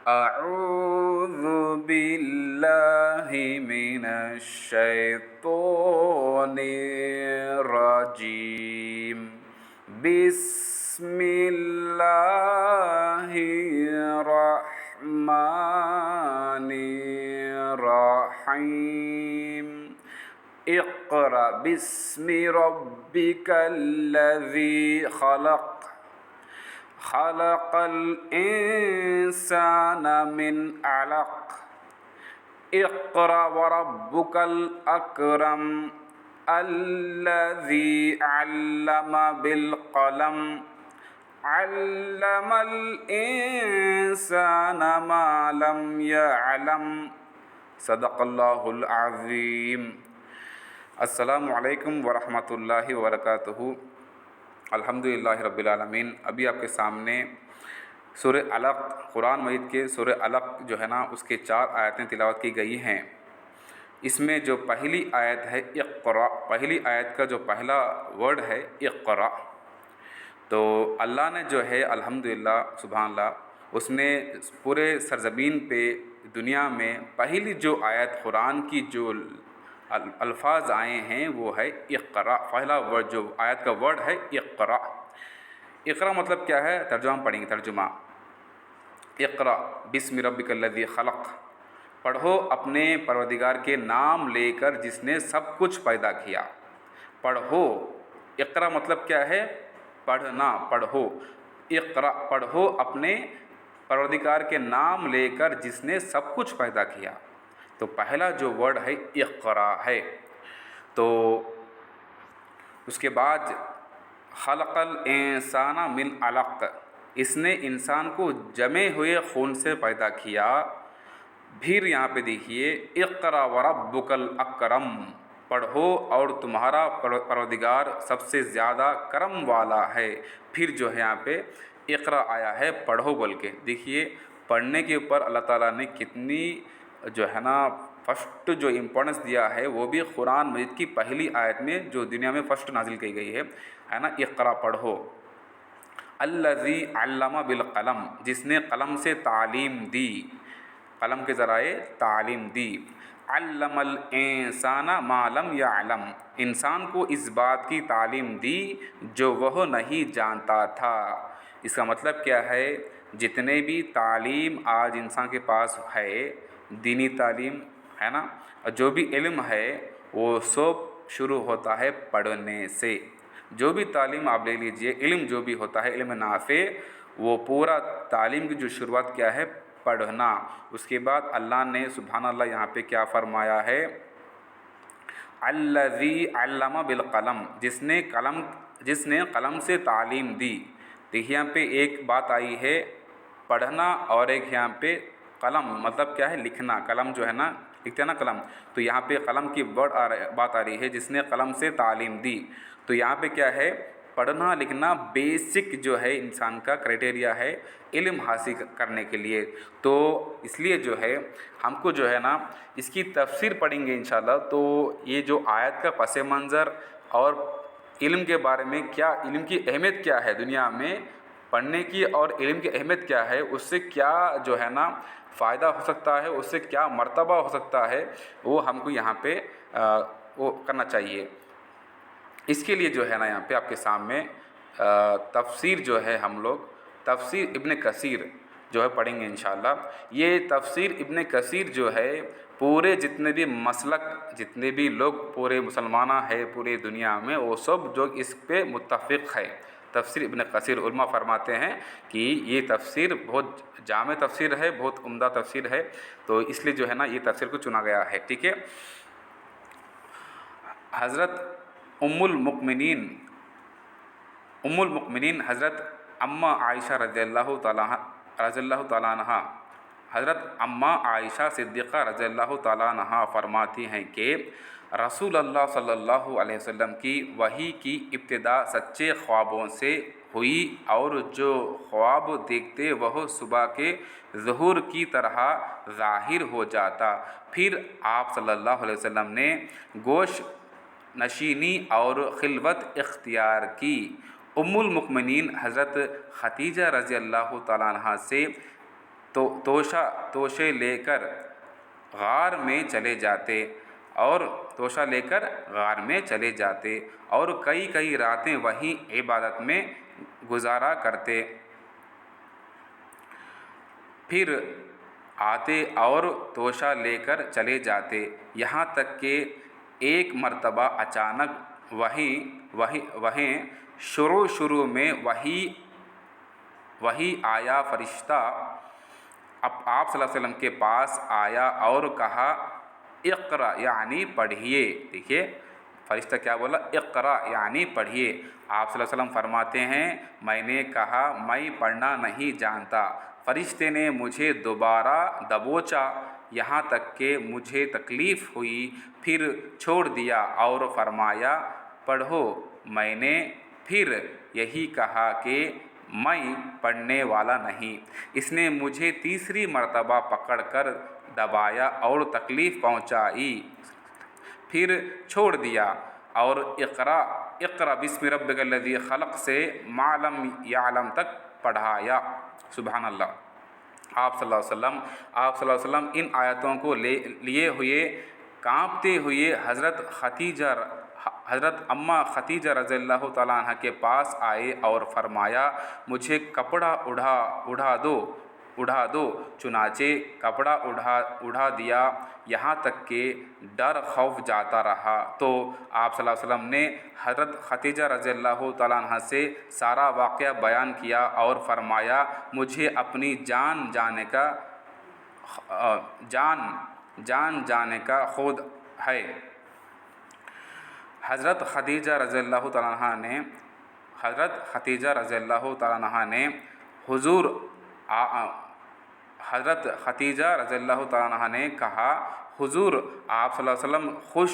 أعوذ بالله من الشيطان الرجيم. بسم الله الرحمن الرحيم. اقرأ باسم ربك الذي خلق خلق الإنسان من علق. اقرأ وربك الأكرم الذي علم بالقلم علم الإنسان ما لم يعلم. صدق اللہ العظیم. السلام علیکم ورحمۃ اللہ وبرکاتہ. الحمدللہ رب العالمین. ابھی آپ کے سامنے سورہ علق، قرآن مجید کے سورہ علق جو ہے نا، اس کے 4 آیتیں تلاوت کی گئی ہیں. اس میں جو پہلی آیت ہے اقرأ، پہلی آیت کا جو پہلا ورڈ ہے اقرأ، تو اللہ نے جو ہے الحمدللہ سبحان اللہ، اس نے پورے سرزمین پہ دنیا میں پہلی جو آیت قرآن کی جو الفاظ آئے ہیں وہ ہے اقرأ. پہلا ورڈ جو آیت کا ورڈ ہے اقرأ. اقرأ مطلب کیا ہے؟ ترجمہ پڑھیں گے. ترجمہ: اقرأ بسم ربک الذی خلق، پڑھو اپنے پروردگار کے نام لے کر جس نے سب کچھ پیدا کیا. پڑھو. اقرأ مطلب کیا ہے؟ پڑھنا، پڑھو. اقرأ، پڑھو اپنے پروردگار کے نام لے کر جس نے سب کچھ پیدا کیا. تو پہلا جو ورڈ ہے اقرأ ہے. تو اس کے بعد خلق الانسان من علق، اس نے انسان کو جمے ہوئے خون سے پیدا کیا. پھر یہاں پہ دیکھیے اقرأ وربک الاکرم، پڑھو اور تمہارا پروردگار سب سے زیادہ کرم والا ہے. پھر جو ہے یہاں پہ اقرأ آیا ہے پڑھو بول کے. دیکھیے پڑھنے کے اوپر اللہ تعالیٰ نے کتنی جو ہے نا فرسٹ جو امپورٹنس دیا ہے، وہ بھی قرآن مجید کی پہلی آیت میں جو دنیا میں فرسٹ نازل کی گئی ہے نا. اقرأ پڑھو. الذی علم بالقلم، جس نے قلم سے تعلیم دی، قلم کے ذرائع تعلیم دی. علم الانسان ما لم یعلم، انسان کو اس بات کی تعلیم دی جو وہ نہیں جانتا تھا. اس کا مطلب کیا ہے؟ جتنے بھی تعلیم آج انسان کے پاس ہے، دینی تعلیم ہے نا، جو بھی علم ہے وہ سب شروع ہوتا ہے پڑھنے سے. جو بھی تعلیم آپ لے لیجئے، علم جو بھی ہوتا ہے، علم نافع، وہ پورا تعلیم کی جو شروعات کیا ہے؟ پڑھنا. اس کے بعد اللہ نے سبحان اللہ یہاں پہ کیا فرمایا ہے؟ الذی علم بالقلم، جس نے قلم سے تعلیم دی. دیکھیے یہاں پہ ایک بات آئی ہے پڑھنا، اور ایک یہاں پہ قلم مطلب کیا ہے؟ لکھنا. قلم جو ہے نا، لکھتے ہیں نا قلم، تو یہاں پہ قلم کی بات آ رہی ہے جس نے قلم سے تعلیم دی. تو یہاں پہ کیا ہے؟ پڑھنا لکھنا بیسک جو ہے انسان کا کرائٹیریا ہے علم حاصل کرنے کے لیے. تو اس لیے جو ہے ہم کو جو ہے نا اس کی تفسیر پڑھیں گے انشاءاللہ. تو یہ جو آیت کا پس منظر اور علم کے بارے میں کیا، علم کی اہمیت کیا ہے دنیا میں پڑھنے کی، اور علم کی اہمیت کیا ہے، اس سے کیا جو ہے نا فائدہ ہو سکتا ہے، اس سے کیا مرتبہ ہو سکتا ہے، وہ ہم کو یہاں پہ وہ کرنا چاہیے. اس کے لیے جو ہے نا یہاں پہ آپ کے سامنے تفسیر جو ہے ہم لوگ تفسیر ابن کثیر جو ہے پڑھیں گے انشاءاللہ. یہ تفسیر ابن کثیر جو ہے پورے جتنے بھی مسلک، جتنے بھی لوگ پورے مسلمانہ ہے پورے دنیا میں، وہ سب جو اس پہ متفق ہے. تفسیر ابن کثیر علماء فرماتے ہیں کہ یہ تفسیر بہت جامع تفسیر ہے، بہت عمدہ تفسیر ہے. تو اس لیے جو ہے نا یہ تفسیر کو چنا گیا ہے. ٹھیک ہے. حضرت ام المؤمنین حضرت اماں عائشہ رضی اللہ تعالیٰ عنہ، حضرت اماں عائشہ صدیقہ رضی اللہ تعالیٰ عنہ فرماتی ہیں کہ رسول اللہ صلی اللہ علیہ وسلم کی وحی کی ابتدا سچے خوابوں سے ہوئی، اور جو خواب دیکھتے وہ صبح کے ظہور کی طرح ظاہر ہو جاتا. پھر آپ صلی اللہ علیہ وسلم نے گوش نشینی اور خلوت اختیار کی. ام المؤمنین حضرت خدیجہ رضی اللہ تعالیٰ عنہ سے توشے لے کر غار میں چلے جاتے اور کئی راتیں وہیں عبادت میں گزارا کرتے، پھر آتے اور توشہ لے کر چلے جاتے، یہاں تک کہ ایک مرتبہ اچانک وہیں شروع میں وہی آیا، فرشتہ آپ صلی اللہ علیہ وسلم کے پاس آیا اور کہا اقرا یعنی پڑھیے۔ دیکھیے فرشتہ کیا بولا، اقرا یعنی پڑھیے۔ آپ صلی اللہ علیہ وسلم فرماتے ہیں میں نے کہا میں پڑھنا نہیں جانتا، فرشتے نے مجھے دوبارہ دبوچا یہاں تک کہ مجھے تکلیف ہوئی، پھر چھوڑ دیا اور فرمایا پڑھو۔ میں نے پھر یہی کہا کہ میں پڑھنے والا نہیں۔ اس نے مجھے تیسری مرتبہ پکڑ کر دبایا اور تکلیف پہنچائی، پھر چھوڑ دیا اور اقرا بسم ربک الذی خلق سے ما لم یعلم تک پڑھایا۔ سبحان اللہ۔ آپ صلی اللہ علیہ وسلم ان آیتوں کو لیے ہوئے کانپتے ہوئے حضرت اماں ختیجہ رضی اللہ تعالیٰ عنہ کے پاس آئے اور فرمایا مجھے کپڑا اڑا دو، چنانچہ کپڑا اڑا دیا، یہاں تک کہ ڈر خوف جاتا رہا۔ تو آپ صلی اللہ علیہ وسلم نے حضرت ختیجہ رضی اللہ تعالیٰ عنہ سے سارا واقعہ بیان کیا اور فرمایا مجھے اپنی جان جانے کا خود ہے۔ حضرت ختیجہ رضی اللہ تعالیٰ عنہ نے کہا حضور آپ صلی اللہ علیہ وسلم خوش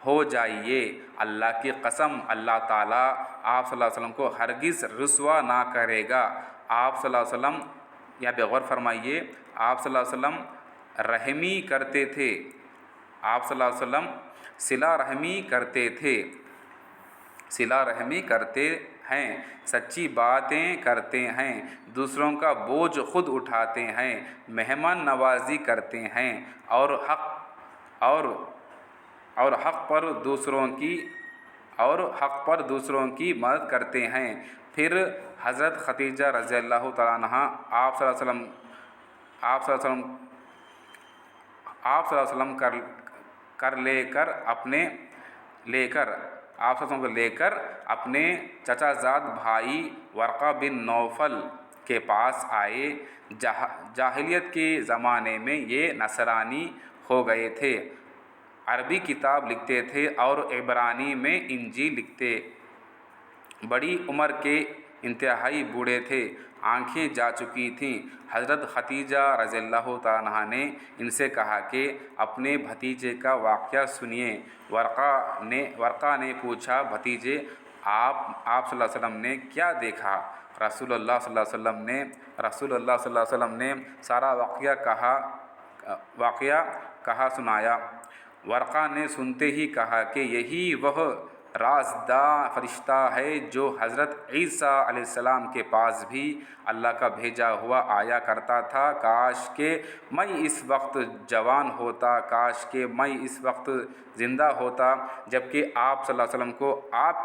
ہو جائیے، اللہ کی قسم اللہ تعالیٰ آپ صلی اللہ علیہ وسلم کو ہرگز رسوا نہ کرے گا۔ آپ صلی اللہ علیہ وسلم یہاں پہ غور فرمائیے، آپ صلی اللہ علیہ وسلم رحمی کرتے تھے، آپ صلی اللہ علیہ وسلم صلہ رحمی کرتے ہیں، سچی باتیں کرتے ہیں، دوسروں کا بوجھ خود اٹھاتے ہیں، مہمان نوازی کرتے ہیں اور حق پر دوسروں کی مدد کرتے ہیں۔ پھر حضرت ختیجہ رضی اللہ تعالیٰ عنہ آپ صلی اللہ علیہ وسلم کو لے کر اپنے چچا زاد بھائی ورقہ بن نوفل کے پاس آئے۔ جاہلیت کے زمانے میں یہ نصرانی ہو گئے تھے، عربی کتاب لکھتے تھے اور عبرانی میں انجیل لکھتے، بڑی عمر کے انتہائی بوڑھے تھے، آنکھیں جا چکی تھیں۔ حضرت ختیجہ رضی اللہ تعالیٰ عنہ نے ان سے کہا کہ اپنے بھتیجے کا واقعہ سنیے۔ ورقہ نے پوچھا بھتیجے آپ صلی اللہ علیہ وسلم نے کیا دیکھا؟ رسول اللہ صلی اللہ علیہ وسلم نے سارا واقعہ کہا سنایا۔ ورقہ نے سنتے ہی کہا کہ یہی وہ رازداں فرشتہ ہے جو حضرت عیسیٰ علیہ السلام کے پاس بھی اللہ کا بھیجا ہوا آیا کرتا تھا۔ کاش کہ میں اس وقت جوان ہوتا، کاش کہ میں اس وقت زندہ ہوتا جبکہ آپ صلی اللہ علیہ وسلم کو آپ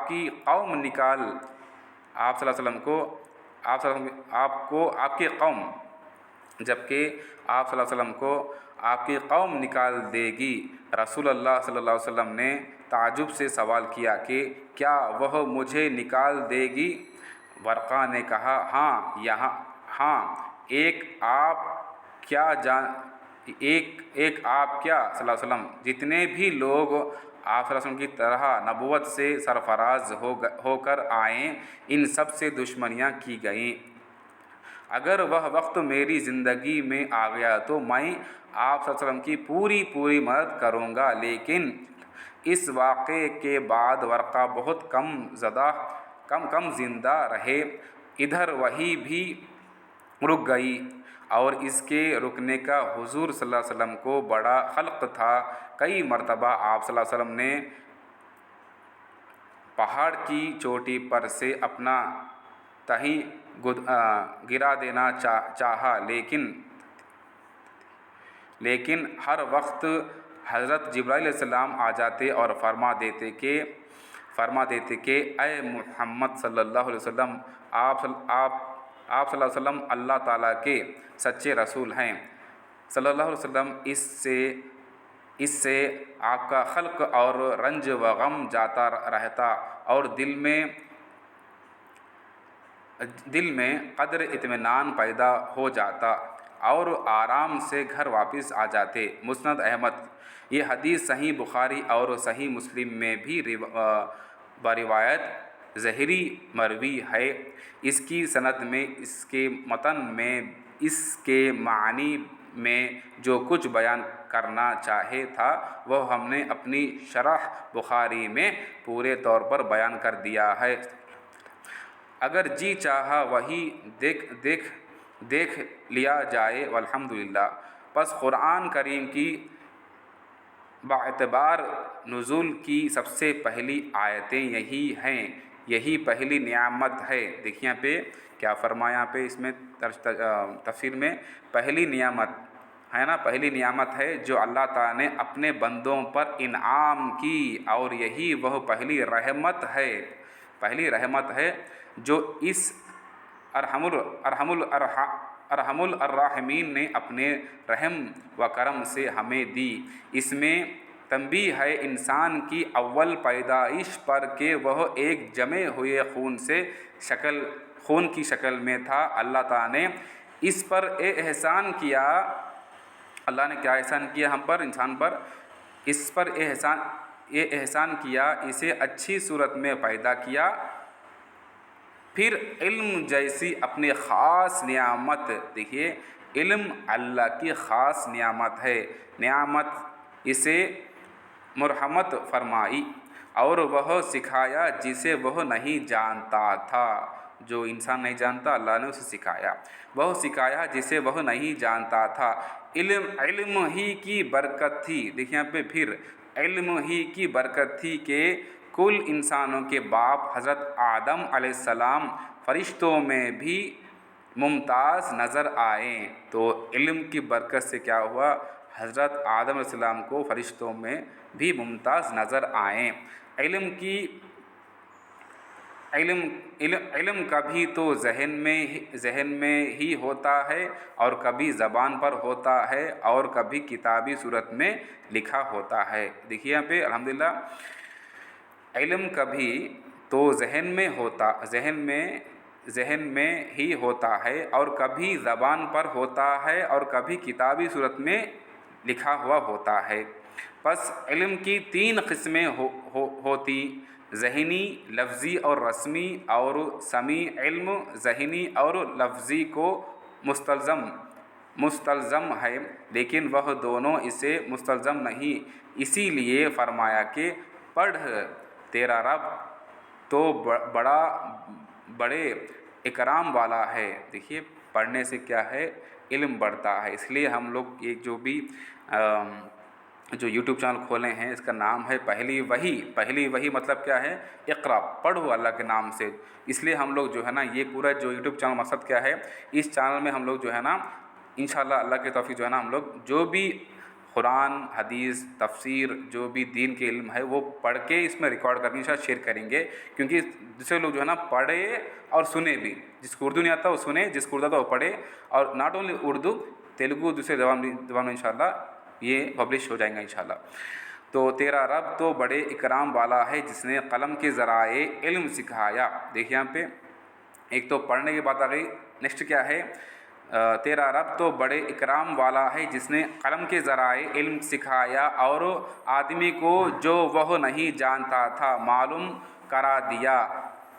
کی قوم نکال دے گی۔ رسول اللہ صلی اللہ علیہ وسلم نے تعجب سے سوال کیا کہ کیا وہ مجھے نکال دے گی؟ ورقہ نے کہا ہاں، ایک آپ کیا صلی اللہ علیہ وسلم جتنے بھی لوگ آپ صلی اللہ علیہ وسلم کی طرح نبوت سے سرفراز ہو کر آئیں، ان سب سے دشمنیاں کی گئیں۔ اگر وہ وقت میری زندگی میں آ گیا تو میں آپ صلی اللہ علیہ وسلم کی پوری مدد کروں گا، لیکن اس واقعے کے بعد ورقہ بہت کم زندہ رہے۔ ادھر وحی بھی رک گئی اور اس کے رکنے کا حضور صلی اللہ علیہ وسلم کو بڑا خلق تھا۔ کئی مرتبہ آپ صلی اللہ علیہ وسلم نے پہاڑ کی چوٹی پر سے اپنا گرا دینا چاہا، لیکن ہر وقت حضرت جبرائیل علیہ السلام آ جاتے اور فرما دیتے کہ اے محمد صلی اللہ علیہ وسلم، آپ صلی اللہ علیہ وسلم اللہ تعالیٰ کے سچے رسول ہیں صلی اللہ علیہ وسلم۔ اس سے آپ کا خلق اور رنج و غم جاتا رہتا اور دل میں قدر اطمینان پیدا ہو جاتا اور آرام سے گھر واپس آ جاتے۔ مسند احمد۔ یہ حدیث صحیح بخاری اور صحیح مسلم میں بھی بروایت ظاہری مروی ہے۔ اس کی سند میں، اس کے متن میں، اس کے معنی میں جو کچھ بیان کرنا چاہے تھا وہ ہم نے اپنی شرح بخاری میں پورے طور پر بیان کر دیا ہے۔ اگر جی چاہا وہی دیکھ لیا جائے والحمدللہ۔ پس قرآن کریم کی باعتبار نزول کی سب سے پہلی آیتیں یہی ہیں، یہی پہلی نعمت ہے۔ دیکھیے یہاں پہ کیا فرمایا، یہاں پہ اس میں تفسیر میں پہلی نعمت ہے نا، پہلی نعمت ہے جو اللہ تعالیٰ نے اپنے بندوں پر انعام کی، اور یہی وہ پہلی رحمت ہے جو اس ارحم الراحمین نے اپنے رحم و کرم سے ہمیں دی۔ اس میں تنبیہ ہے انسان کی اول پیدائش پر کہ وہ ایک جمے ہوئے خون کی شکل میں تھا۔ اللہ تعالیٰ نے اس پر احسان کیا۔ اللہ نے کیا احسان کیا ہم پر، انسان پر؟ اس پر احسان کیا، اسے اچھی صورت میں پیدا کیا، پھر علم جیسی اپنی خاص نعمت، دیکھیے علم اللہ کی خاص نعمت ہے، نعمت اسے مرحمت فرمائی اور وہ سکھایا جسے وہ نہیں جانتا تھا۔ جو انسان نہیں جانتا اللہ نے اسے سکھایا، وہ سکھایا جسے وہ نہیں جانتا تھا۔ علم ہی کی برکت تھی، دیکھیں یہاں پہ پھر علم ہی کی برکت تھی کہ کل انسانوں کے باپ حضرت آدم علیہ السلام فرشتوں میں بھی ممتاز نظر آئے۔ تو علم کی برکت سے کیا ہوا، حضرت آدم علیہ السلام کو فرشتوں میں بھی ممتاز نظر آئیں۔ علم کبھی تو ذہن میں ہی ہوتا ہے اور کبھی زبان پر ہوتا ہے اور کبھی کتابی صورت میں لکھا ہوتا ہے۔ دیکھیے یہاں پہ الحمدللہ علم کبھی تو ذہن میں ہی ہوتا ہے اور کبھی زبان پر ہوتا ہے اور کبھی کتابی صورت میں لکھا ہوا ہوتا ہے۔ پس علم کی 3 قسمیں ہوتی، ذہنی، لفظی اور رسمی، اور سمیع علم ذہنی اور لفظی کو مستلزم ہے، لیکن وہ دونوں اسے مستلزم نہیں۔ اسی لیے فرمایا کہ پڑھ، تیرا رب تو بڑے اکرام والا ہے۔ دیکھیے پڑھنے سے کیا ہے، علم بڑھتا ہے۔ اس لیے ہم لوگ یہ جو یوٹیوب چینل کھولے ہیں اس کا نام ہے پہلی وحی مطلب کیا ہے، اقرا، پڑھو اللہ کے نام سے۔ اس لیے ہم لوگ جو ہے نا یہ پورا جو یوٹیوب چینل مقصد کیا ہے، اس چینل میں ہم لوگ جو ہے نا انشاءاللہ اللہ کے توفیق جو ہے نا ہم لوگ جو بھی قرآن، حدیث، تفسیر، جو بھی دین کے علم ہے وہ پڑھ کے اس میں ریکارڈ کرنے کے ساتھ شیئر کریں گے، کیونکہ دوسرے لوگ جو ہے نا پڑھے اور سنے بھی، جس کو اردو نہیں آتا وہ سنے، جس کو اردو آتا وہ پڑھے، اور ناٹ اونلی اردو، تیلگو، دوسرے زبان میں انشاءاللہ یہ پبلش ہو جائیں گا انشاءاللہ۔ تو تیرا رب تو بڑے اکرام والا ہے جس نے قلم کے ذرائع علم سکھایا۔ دیکھیے یہاں پہ ایک تو پڑھنے کی بات آ گئی، نیکسٹ کیا ہے، تیرا رب تو بڑے اکرام والا ہے جس نے قلم کے ذرائع علم سکھایا اور آدمی کو جو وہ نہیں جانتا تھا معلوم کرا دیا۔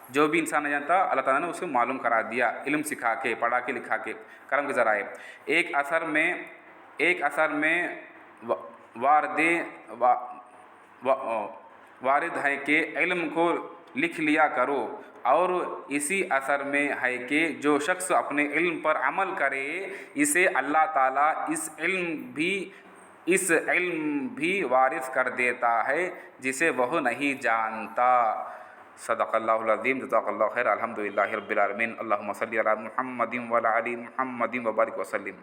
جو بھی انسان نہیں جانتا اللہ تعالیٰ نے اسے معلوم کرا دیا، علم سکھا کے، پڑھا کے، لکھا کے، قلم کے ذرائع۔ ایک اثر میں وارد ہے کہ علم کو لکھ لیا کرو، اور اسی اثر میں ہے کہ جو شخص اپنے علم پر عمل کرے اسے اللہ تعالیٰ اس علم بھی وارث کر دیتا ہے جسے وہ نہیں جانتا۔ صدق اللہ العظیم. جزاک اللہ خیر. الحمد للہ رب العالمین. اللہم صلی علی محمد وعلی آل محمد وبارک وسلم.